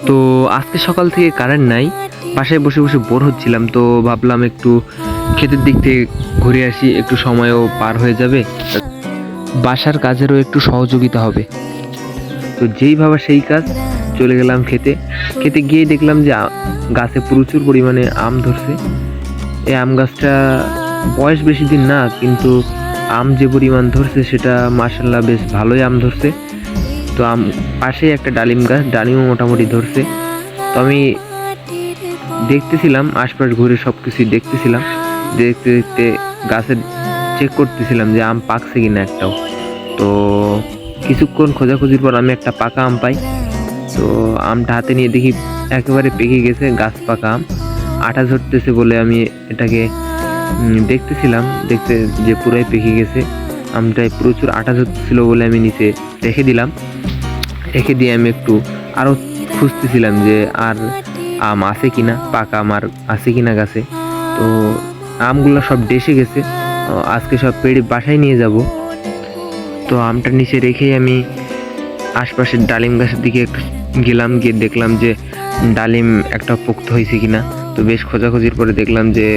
তো আজকে সকাল থেকে কারেন্ট নাই, বাসায় বসে বসে বোর হচ্ছিলাম, তো ভাবলাম একটু ক্ষেতের দিক থেকে ঘুরে আসি, একটু সময়ও পার হয়ে যাবে, বাসার কাজেরও একটু সহযোগিতা হবে। তো যেই ভাবা সেই কাজ, চলে গেলাম খেতে। খেতে গিয়ে দেখলাম যে গাছে প্রচুর পরিমাণে আম ধরছে। এই আম গাছটা বয়স বেশি দিন না, কিন্তু আম যে পরিমাণ ধরছে সেটা মাশাআল্লাহ বেশ ভালোই আম ধরছে। তো পাশেই একটা ডালিম গাছ, ডালিমও মোটামুটি ধরছে। তো আমি দেখতেছিলাম আশপাশ ঘুরে, সব কিছুই দেখতেছিলাম, দেখতে দেখতে গাছের চেক করতেছিলাম যে আম পাকছে কিনা একটাও। তো কিছুক্ষণ খোঁজাখুঁজির পর আমি একটা পাকা আম পাই। তো আমটা হাতে নিয়ে দেখি একেবারে পেকে গেছে, গাছ পাকা আম, আঠা ঝরতেছে বলে আমি এটাকে দেখতেছিলাম, দেখতে যে পুরাই পেকে গেছে। আমটায় প্রচুর আঠা ঝরতেছিল বলে আমি নিচে রেখে দিলাম। রেখে দিয়ে আমি একটু আরও খুঁজতেছিলাম যে আর আম আছে কিনা, পাকা আম আর আছে কিনা গাছে। তো আমগুলো সব ডেসে গেছে, আজকে সব পেড়ে বাসায় নিয়ে যাব। তো আমটা নিচে রেখেই আমি আশপাশের ডালিম গাছের দিকে একটু গেলাম, গিয়ে দেখলাম যে ডালিম একটা পোক্ত হয়েছে কিনা। তো বেশ খোঁজাখুঁজির পরে দেখলাম যে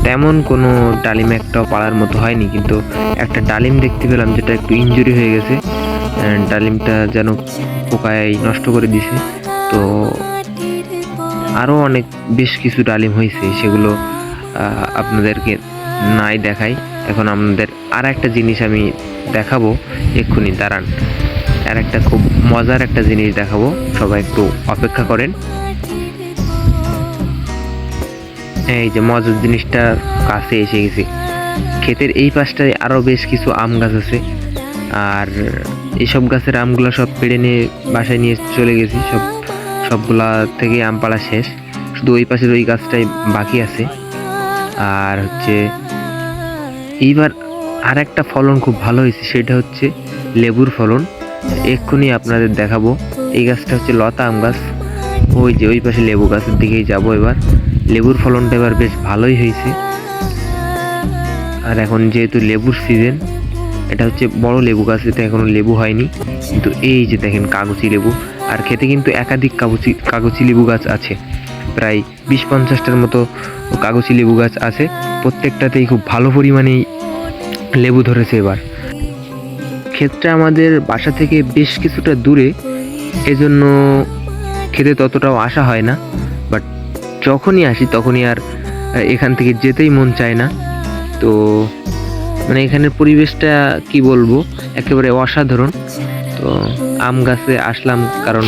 তেমন কোনো ডালিম একটাও পাড়ার মতো হয়নি, কিন্তু একটা ডালিম দেখতে পেলাম যেটা একটু ইনজুরি হয়ে গেছে, ডালিমটা যেন পোকায় নষ্ট করে দিছে। তো আরও অনেক বেশ কিছু ডালিম হয়েছে, সেগুলো আপনাদেরকে নাই দেখাই। এখন আপনাদের আর একটা জিনিস আমি দেখাবো, এক্ষুনি দাঁড়ান, আর একটা খুব মজার একটা জিনিস দেখাবো, সবাই একটু অপেক্ষা করেন। এই যে মজার জিনিসটা কাছে এসে গেছে। ক্ষেতের এই পাশটায় আরও বেশ কিছু আম গাছ আছে, আর এইসব গাছের আমগুলো সব পেড়ে নিয়ে বাসায় নিয়ে চলে গেছি। সবগুলা থেকে আম পাড়া শেষ, শুধু ওই পাশের ওই গাছটাই বাকি আছে। আর হচ্ছে এইবার আর একটা ফলন খুব ভালো হয়েছে, সেটা হচ্ছে লেবুর ফলন। এক্ষুনি আপনাদের দেখাবো। এই গাছটা হচ্ছে লতা আম গাছ, ওই যে ওই পাশে লেবু গাছের দিকেই যাব। এবার লেবুর ফলনটা এবার বেশ ভালোই হয়েছে। আর এখন যেহেতু লেবুর সিজন, এটা হচ্ছে বড় লেবু গাছ, এটা এখনো লেবু হয়নি, কিন্তু এই যে দেখেন কাগজি লেবু। আর খেতে কিন্তু একাধিক কাগজি লেবু গাছ আছে, প্রায় 20-50টার মতো কাগজি লেবু গাছ আছে। প্রত্যেকটাতেই খুব ভালো পরিমাণেই লেবু ধরেছে। এবার ক্ষেতটা আমাদের বাসা থেকে বেশ কিছুটা দূরে, এজন্য খেতে ততটাও আসা হয় না, বাট যখনই আসি তখনই আর এখান থেকে যেতেই মন চায় না। তো মানে এখানের পরিবেশটা কি বলবো, একেবারে অসাধারণ। তো আম গাছে আসলাম, কারণ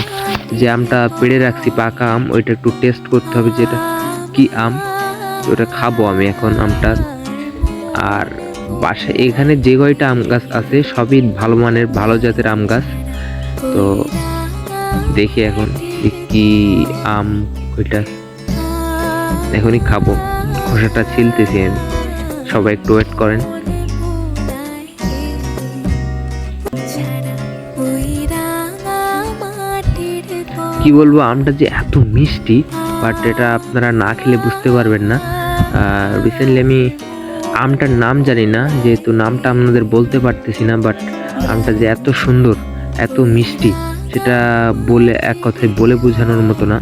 যে আমটা পেড়ে রাখছি পাকা আম, ওইটা একটু টেস্ট করতে হবে যে এটা কি আম। তো ওটা খাবো আমি এখন আমটা। আর বাসায় এখানে যে কয়টা আম গাছ আছে সবই ভালো মানের, ভালো জাতের আম গাছ। তো দেখি এখন কি আম, ওইটা এখনই খাবো, খোসাটা ছিলতেছি আমি। সবাই একটু ওয়েট করেন। কি বলবো, আমটা যে এত মিষ্টি, বাট এটা আপনারা না খেলে বুঝতে পারবেন না। রিসেন্টলি আমি আমটার নাম জানি না, যেহেতু নামটা আপনাদের বলতে পারতেছি না, বাট আমটা যে এত সুন্দর, এত মিষ্টি, সেটা বলে এক কথায় বলে বোঝানোর মতো না।